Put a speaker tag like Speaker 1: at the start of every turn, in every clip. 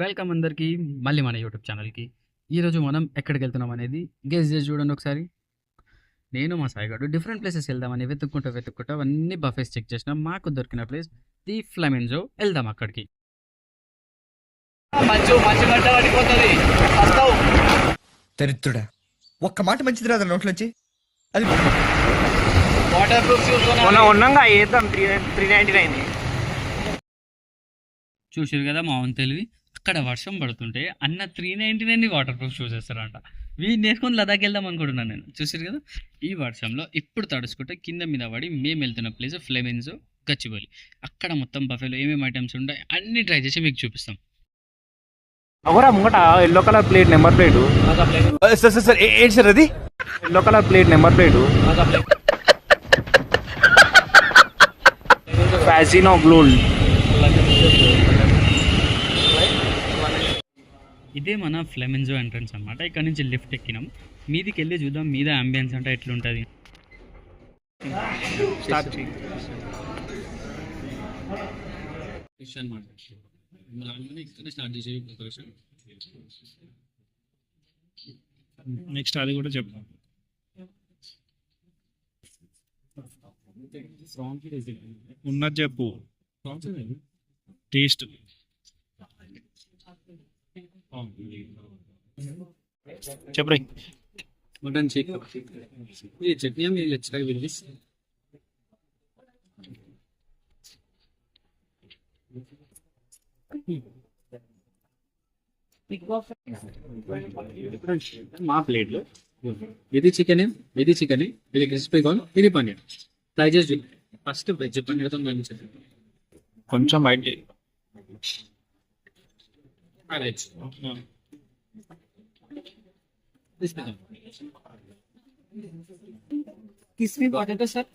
Speaker 1: Welcome అందరికీ మళ్ళీ మన యూట్యూబ్ ఛానల్కి. ఈరోజు మనం ఎక్కడికి వెళ్తున్నాం అనేది గెస్ చేసి చూడండి ఒకసారి. నేను మా సాయిగాడు డిఫరెంట్ ప్లేసెస్ వెళ్దామని వెతుక్కుంటూ అన్ని బఫేస్ చెక్ చేసినాం. మాకు దొరికిన ప్లేస్ ది ఫ్లెమెన్జో. వెళ్దాం అక్కడికి.
Speaker 2: దరిద్రుడా, ఒక్క మాట మంచిది రాదు నోట్లోంచి. అది
Speaker 3: వాటర్ ప్రూఫ్ ఉన్నాగా వేద్దాం. 399
Speaker 1: చూసారు కదా మా ఓన్ తెలివి. అక్కడ వర్షం పడుతుంటే అన్న 399 వాటర్ ప్రూఫ్ షూస్ వేస్తారంట. వీడిని వేసుకొని లదాఖ్ వెళ్దాం అనుకుంటున్నాను నేను. చూసారు కదా, ఈ వర్షంలో ఇప్పుడు తడుచుకుంటే కింద మీద పడి మేము వెళ్తున్న ప్లేస్ ఫ్లెమెన్జో గచ్చిబౌలి. అక్కడ మొత్తం బఫేలో ఏమేమి ఐటమ్స్ ఉంటాయి అన్ని ట్రై చేసి మీకు చూపిస్తాం.
Speaker 3: అవరా ముంగట yellow colour plate number plate.
Speaker 2: Sir ఏంటి సార్ అది?
Speaker 3: Yellow colour plate number plate. Fascino బ్లూల్.
Speaker 1: ఇదే మన ఫ్లెమెన్జో ఎంట్రన్స్ అనమాట. ఇక్కడ నుంచి లిఫ్ట్ ఎక్కినాం. మీదికి వెళ్ళి చూద్దాం మీద అంబియన్స్ అంటే ఎట్లుంటుంది.
Speaker 3: నెక్స్ట్ అది కూడా చెప్తాం. ఉన్నది చెప్పు. టేస్ట్ చెప్పు.
Speaker 1: మటన్ చికెన్ ఇది చట్నీ మీరు లెచ్చగా వెళ్ళి మా ప్లేట్లో ఇది చికెన్, ఇది క్రిస్పీ కార్న్, ఇది పన్నీర్. ట్రై చేసి ఫస్ట్ వెజ్ పన్నీర్తో మంచిది.
Speaker 3: కొంచెం బయట
Speaker 1: క్రిస్పీ పొటాటో సార్.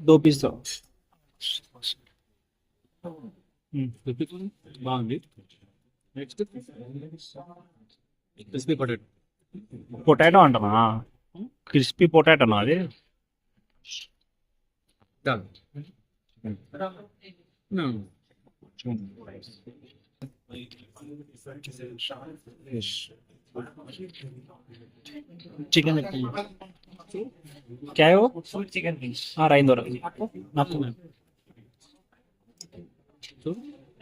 Speaker 3: దో పీస్
Speaker 1: బాగుంది. Next crispy potato.
Speaker 3: పొటాటో అంటనా? క్రిస్పీ పొటాటోనా అది? చికెన్ क्या है वो? Chicken wings. हाँ राइंदो నాకు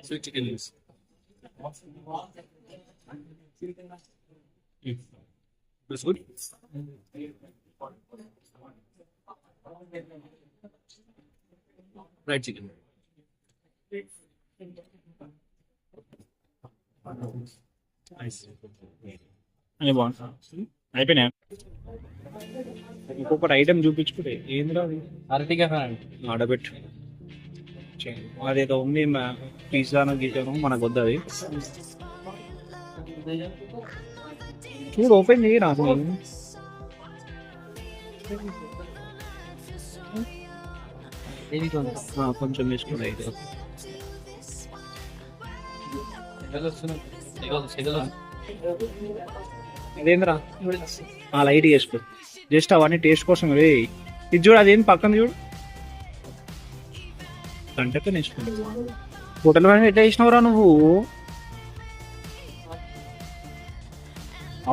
Speaker 1: sweet chicken wings. That's good. Fried chicken. Nice.
Speaker 3: అని బాగుంది. అయిపోయినా ఇంకొకటి ఐటమ్ చూపించుకుంటే ఏంద్రా అది?
Speaker 1: అరటిగా
Speaker 3: ఆడబెట్టు. అదేదో ఉంది పిజ్జాను గీజాను మనకు వద్దు అది. చూడు ఓపెన్ చేయి నాకు. కొంచెం వేసుకుంటే ఇదేంద్రా లైట్ వేసుకో. జస్ట్ అవన్నీ టేస్ట్ కోసం. రే ఇది చూడు, అదేంది పక్కన చూడు. గంటతో నేర్చుకుంటా. హోటల్ మేనేజ్ ఎట్లా చేసినవురా నువ్వు?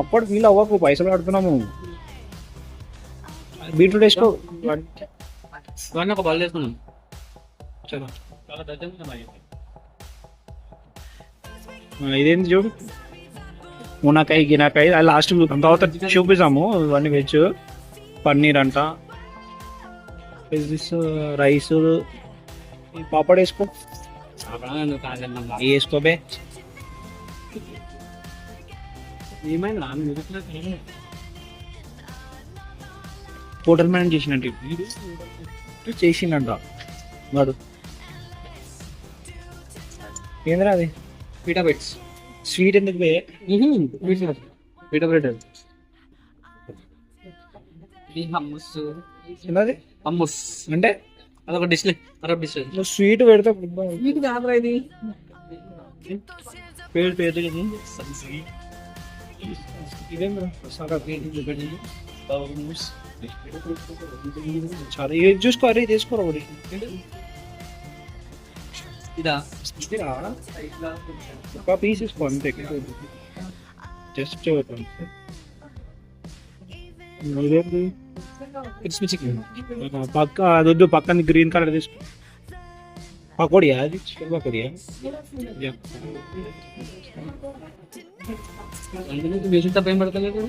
Speaker 3: అప్పుడు ఫీల్ అవ్వకు, పైసలు కడుతున్నాము. బీట్రూట్ వేసుకో.
Speaker 1: ఒక బాల్ చేసుకున్నాం.
Speaker 3: ఇదేంటి చూడు, మునకాయ గినకాయ అది లాస్ట్ తర్వాత చూపిస్తాము. ఇవన్నీ వెజ్. పన్నీర్ అంట, రైస్, పాపడ్ వేసుకో. వేసుకోబే. హోటల్ మేనేజ్ చేసినట్టు చేసిండంట వాడు. ఏంద్రా అది?
Speaker 1: PETA bits.
Speaker 3: స్వీట్ ఎందుకు బే?
Speaker 1: Pita bread. హమ్మస్.
Speaker 3: ఏంటది
Speaker 1: హమ్మస్
Speaker 3: అంటే?
Speaker 1: అదొక డిష్, అరబ్ డిష్.
Speaker 3: నువ్వు స్వీట్ పెడితే
Speaker 1: ఇది కాదురా, ఇది
Speaker 3: పేరు ఇదేంద్రా? సరే ఇది చూసుకో, అరే తీసుకోరా ఒకటి.
Speaker 1: ఇదా
Speaker 3: ఇదిరా, ఒక పీస్ తీసుకో అంతే, జస్ట్ ఇదేంటి
Speaker 1: క్రిస్పీ చికెన్.
Speaker 3: పక్క అదొద్దు, పక్కన గ్రీన్ కలర్ తీసుకో. పకోడియా అది, చికెన్ పకోడియా?
Speaker 1: మ్యూజిక్ తప్ప ఏం పడతలేదు.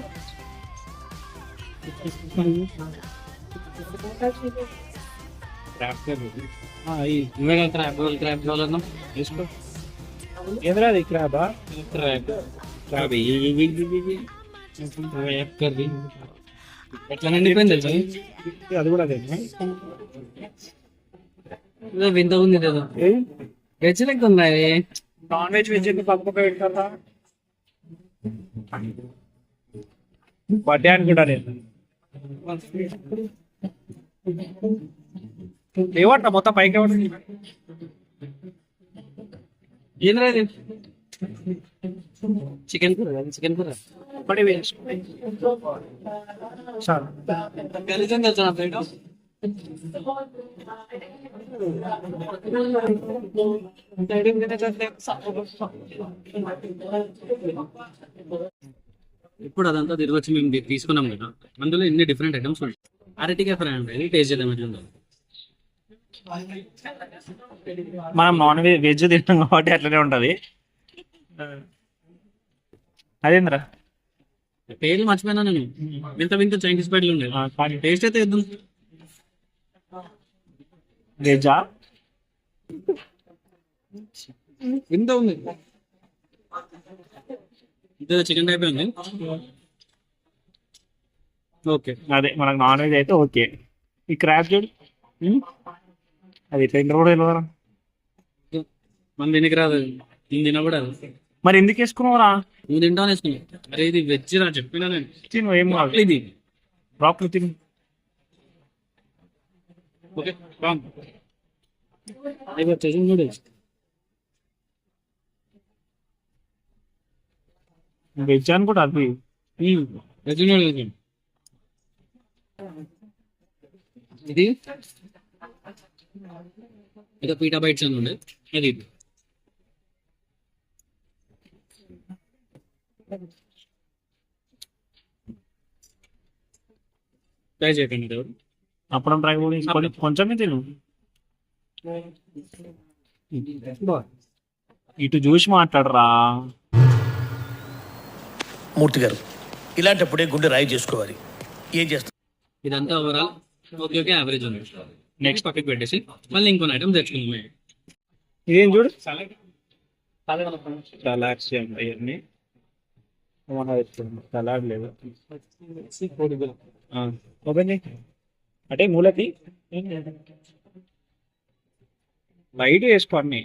Speaker 1: నువ్వే కదా క్రాబ్ రోల్ కావాలన్నా
Speaker 3: తీసుకో. ఏంద్రా అది, క్రాబా?
Speaker 1: క్రాబ్
Speaker 3: క్రాబ్
Speaker 1: కర్రీ ఎట్లా నిండిపోయింది తెలుసా?
Speaker 3: అది కూడా అదే.
Speaker 1: ఇదో వింత ఉంది కదా, వెజ్ లెక్క ఉన్నాయి.
Speaker 3: నాన్ వెజ్ వెజ్ ఎందుకు పక్క పక్క పెడతారా? బర్త్డే అనుకుంటా నేను. లేవట్రా మొత్తం పైకి
Speaker 1: ఏంద్రా ఇది? చికెన్ కూర కాదు, చికెన్ కూర.
Speaker 3: ఒకటి వేసుకో చాలు.
Speaker 1: గలీజం తెలుసా నా ప్లేట్? ఇప్పుడు అదంతా తిరిగి వచ్చి మేము తీసుకున్నాం కదా, అందులో ఎన్ని డిఫరెంట్ ఐటమ్స్ ఉంటాయి. అరటికాయ ఫ్రై ఉంటాయి, టేస్ట్ చేద్దాం ఎట్లుందో.
Speaker 3: మనం నాన్ వెజ్ వెజ్ తింటాం కాబట్టి అట్లనే ఉంటది. అదేంద్రా
Speaker 1: పేర్లు మర్చిపోయినా నేను. వింత వింత చైనీస్ పేర్లు ఉండేది, టేస్ట్ అయితే ఇద్దాం.
Speaker 3: వెజ్జా?
Speaker 1: వింత ఉంది, ఇదే చికెన్ టైప్ ఉంది. ఓకే,
Speaker 3: అదే మనకు నాన్ వెజ్ అయితే ఓకే. ఈ క్రాబ్ చూడు, అది ఇట్లా ఇంకా కూడా తెలియదురా.
Speaker 1: మనం తినకి రాదు, నేను తినకూడదు.
Speaker 3: మరి ఎందుకు వేసుకున్నావురా?
Speaker 1: నువ్వు తింటాను వేసుకున్నావు. అరే ఇది వెజ్ రా, చెప్పినా నేను.
Speaker 3: తిను, ఏం కాదు.
Speaker 1: ఇది
Speaker 3: ప్రాపర్ తిను.
Speaker 1: ఓకే వచ్చేసి నూడిల్స్.
Speaker 3: వెజ్ అనుకుంటా అది.
Speaker 1: వెజ్ నూడిల్స్ ఇది. ఇక పీటా బైట్స్ అని ఉండే అది. ట్రై చేయకండి ఎవరు.
Speaker 3: అప్పుడు ట్రై కూడా కొంచెమే తిను. ఇటు చూసి మాట్లాడరా.
Speaker 4: మూర్తి గారు, ఇలాంటప్పుడే గుండె రాయి చేసుకోవాలి. ఏం చేస్తారు?
Speaker 1: ఇదంతా ఓవరాల్ ఓకే ఓకే యావరేజ్ ఉంది. నెక్స్ట్ పక్కకి పెట్టేసి మళ్ళీ ఇంకొన్ని ఐటమ్స్ తెచ్చుకుందాం.
Speaker 3: ఇదేం చూడు, సలాడ్స్ అవన్నీ సలాడ్ లేదు. ఓపెన్ చేయి, అంటే మూలకి లైట్ వేసుకో. అన్ని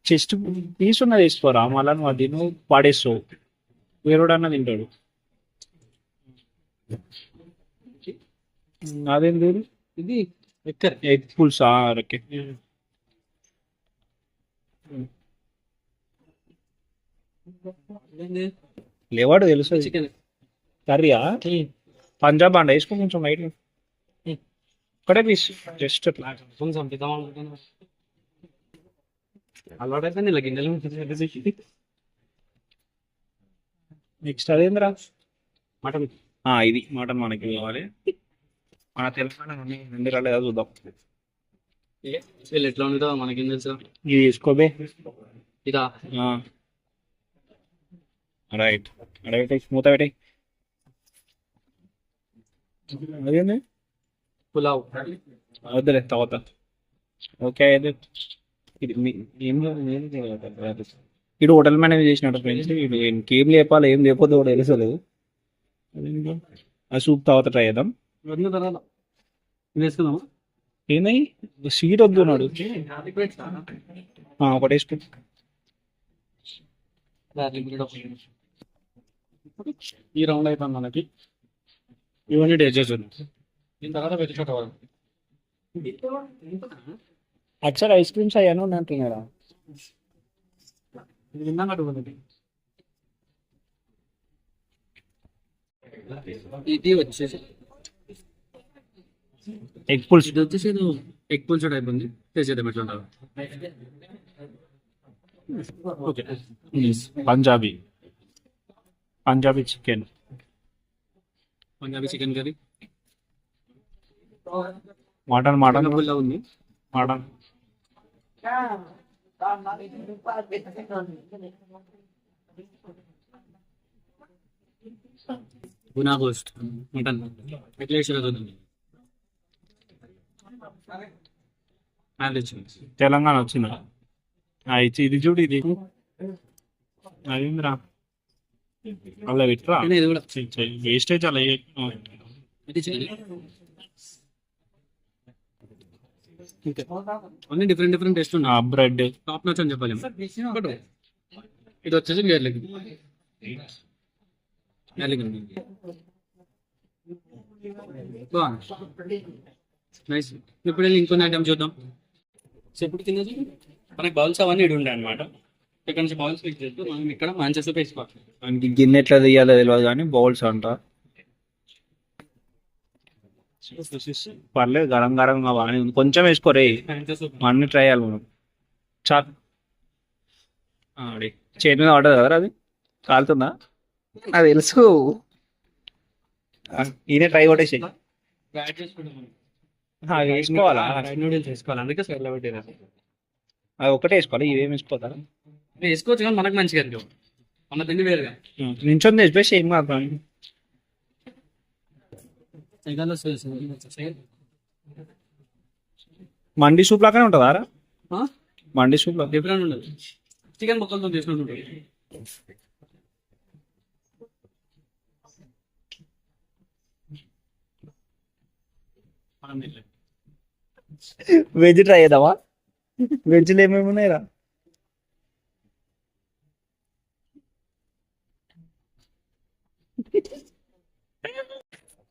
Speaker 3: చెస్ట్ పీస్ ఉన్నది వేసుకోరా, మళ్ళీ నువ్వు అది నువ్వు పాడేస్తావు, వేరేడన్నా తింటాడు. అదేం లేదు,
Speaker 1: ఇది ఎక్కర్
Speaker 3: ఎగ్ పుల్సా? ఓకే. లేవాడు తెలుసు.
Speaker 1: చికెన్
Speaker 3: కర్రీయా? పంజాబ్ అండ వేసుకో కొంచెం లైట్. ఒకటే పీస్ జస్ట్ అట్లా.
Speaker 1: అలవాటైతే ఇలా గిన్నెలు.
Speaker 3: నెక్స్ట్ అదేంద్రా?
Speaker 1: మటన్.
Speaker 3: ఇది మటన్ మనకి కావాలి. మన తెలంగాణ రెండు రాలేదా చూద్దాం.
Speaker 1: వీళ్ళు ఎట్లా ఉంటుందో మనకేం తెలుసు.
Speaker 3: ఇది తీసుకోబే.
Speaker 1: ఇదా?
Speaker 3: రైట్, అడే పెట్టే, మూత పెట్టే. అదేంది?
Speaker 1: పులావ్.
Speaker 3: వద్దులే తర్వాత. ఓకే, అయితే ఇది ఇడు హోటల్ మేనేజ్ చేసినట్టు ఫ్రెండ్స్. ఇడు ఇంకేం లేపాలి, ఏం లేకపోతే కూడా తెలుసలేదు. ఆ సూప్ తర్వాత ట్రై చేద్దాం.
Speaker 1: తర్వాత వేసుకుందామా?
Speaker 3: ఏంది స్వీట్ వద్దు నాడు. ఒకటి వేసుకో.
Speaker 1: ఈ రౌండ్ అయిపోయింది మనకి. ఇవన్నీ టేస్ట్ చేద్దాం. దీని తర్వాత పెద్ద చోట
Speaker 3: అచ్చా ఐస్ క్రీమ్స్ అయ్యాను అంటున్నారా?
Speaker 1: ఇది వచ్చేసి
Speaker 3: ఎగ్ పుల్స్.
Speaker 1: ఇది వచ్చేసి ఎగ్ పుల్స్ టైప్ ఉంది. టేస్ట్ చేద్దాం ఎట్లా ఉంటుందో. Okay
Speaker 3: Punjabi chicken.
Speaker 1: Punjabi chicken curry
Speaker 3: mutton
Speaker 1: పుల్ల ఉంది.
Speaker 3: మటన్
Speaker 1: గునా గోస్ట్ మటన్ ఎట్లా వేసి
Speaker 3: తెలంగాణ వచ్చిందా? ఇది చూడు, ఇది అదేంద్రా అలా విట్రా
Speaker 1: ఇది కూడా
Speaker 3: వేస్టేజ్ అలా
Speaker 1: అన్ని డిఫరెంట్ టేస్ట్ ఉన్నాయి.
Speaker 3: బ్రెడ్
Speaker 1: టాప్ నచ్ అని చెప్పాలి. ఇది వచ్చేసి గేర్లకి నైస్. ఇప్పుడు ఇంకొన్ని ఐటమ్ చూద్దాం. సో ఇప్పుడు కింద మనకి బౌల్స్ అవన్నీ ఇడి ఉండే అనమాట. ఇక్కడ నుంచి బౌల్స్ ఫిక్స్ చేస్తూ మనం ఇక్కడ మంచెస్ వేసుకోవాలి.
Speaker 3: మనకి గిన్నె ఎట్లా తీయాలో తెలియదు కానీ బౌల్స్ అంట పర్లేదు, గరం గరంగా బాగానే ఉంది. కొంచెం వేసుకోరే, అన్ని ట్రై చేయాలి మనం. చాలు చేతి మీద పడ్డది కదా, అది కాలుతుందా? అది తెలుసు. ఈయన ట్రై కొట్టేసి వేసుకోవాలా?
Speaker 1: ఫ్రైడ్ నూడిల్స్ వేసుకోవాలి, అందుకే సైడ్లో పెట్టేది.
Speaker 3: అది ఒకటే వేసుకోవాలి, ఇవేం వేసుకోవాలా?
Speaker 1: వేసుకోవచ్చు కానీ మనకు మంచిగా అనిపించవు. మన తిండి వేరుగా
Speaker 3: నించొని తెచ్చిపోయి ఏం కాదు. మండి సూప్ లాగానే ఉంటుందా? మండి సూప్ లాగా
Speaker 1: డిఫరెంట్ ఉండదు. చికెన్ ముక్కలతో చేసినట్టు ఉంటుంది.
Speaker 3: వెజ్ ట్రై చేద్దామా? వెజ్లో ఏమేమి ఉన్నాయిరా?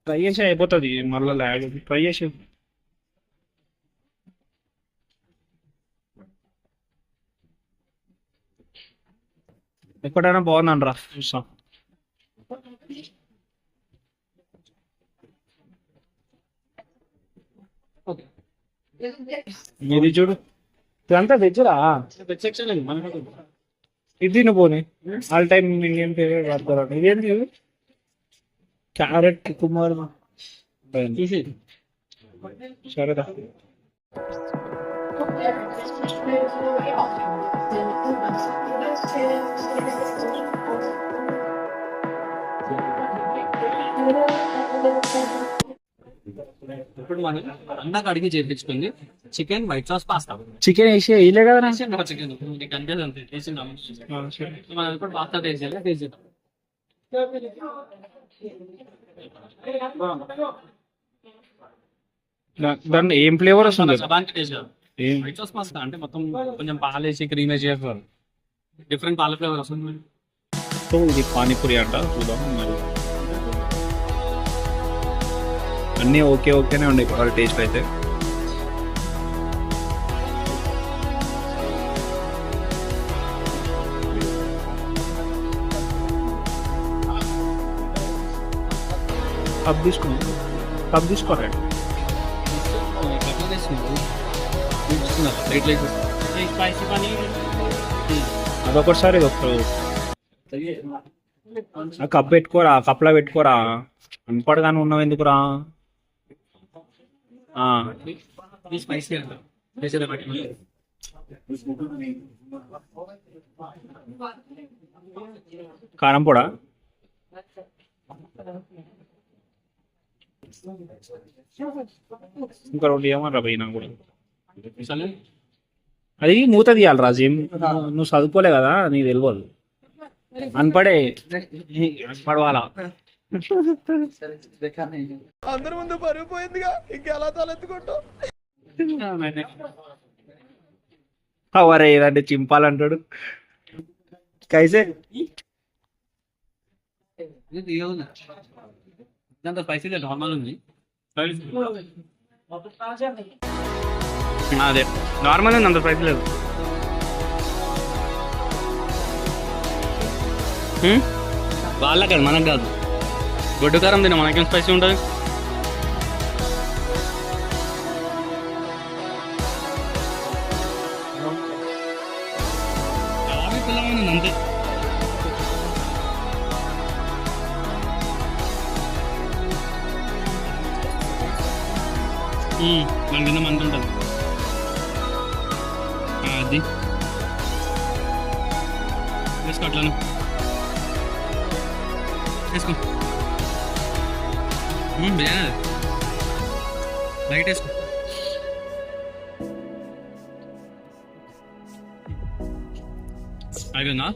Speaker 3: ట్రై చేసి అయిపోతుంది మళ్ళీ ల్యాగ్. ట్రై చేసి ఎక్కడైనా బాగున్నాను రా, చూస్తాం. ఇది చూడు, ఇదంతా వెజ్రా. ఇది నువ్వు పోనీ ఆల్ టైమ్ ఇండియన్ ఫేవరెట్ వాడతారు. ఇదేంటి? క్యారెట్ కుమార్ సరేదా.
Speaker 1: ఇప్పుడు మనం అన్న కడిగి చేయించుకుంది chicken white sauce pasta.
Speaker 3: Chicken వేసి వేయలే కదా
Speaker 1: చికెన్ కనిపిస్తుంది. మనం ఇప్పుడు పాస్తా టేస్ట్ చేయాలి. టేస్ట్ చేద్దాం.
Speaker 3: దాన్ని ఏం ఫ్లేవర్ వస్తుంది?
Speaker 1: టేస్ట్ చేద్దాం. వైట్ సాస్ పాస్తా అంటే మొత్తం కొంచెం పాలేసి క్రీమ్ వేసి చేస్తారు. డిఫరెంట్ పాల ఫ్లేవర్ వస్తుంది.
Speaker 3: సో ఇది పానీపూరి అంట, చూద్దాం మరి. అన్నీ ఓకేనే ఉన్నాయి ఇప్పుడు టేస్ట్ అయితే. కప్ తీసుకోరండి. అదొకసారి కప్ పెట్టుకోరా, కప్లో పెట్టుకోరా. అన్పడగానే ఉన్నావు ఎందుకురా? కారం పొడా ఇంకా రెండు ఏమన్నా పోయినా కూడా. అది మూత తీయాలి రాజు. నువ్వు చదువుకోలే కదా, నీకు తెలియదు. అన్పడే అన్పడవాలా.
Speaker 2: అందరి ముందు పరుగు పోయిందిగా, ఇంకెలా తలెత్తుకుంటావు?
Speaker 3: అవరే ఏదంటే చింపాలంటాడు. కైసే
Speaker 1: స్పైసీ నార్మల్ ఉంది.
Speaker 3: అదే నార్మల్ ఉంది, అంత స్పైసీ లేదు.
Speaker 1: వాళ్ళకి కాదు, మనకు కాదు. గొడ్డు కారం తిన మనకేం స్పైసీ ఉంటుంది. మన కింద మంట ఉంటుంది. అది వేసుకో, అట్లాను వేసుకో. బిర్యానీ లైట్ వేసుకో. అయిపోయిందా?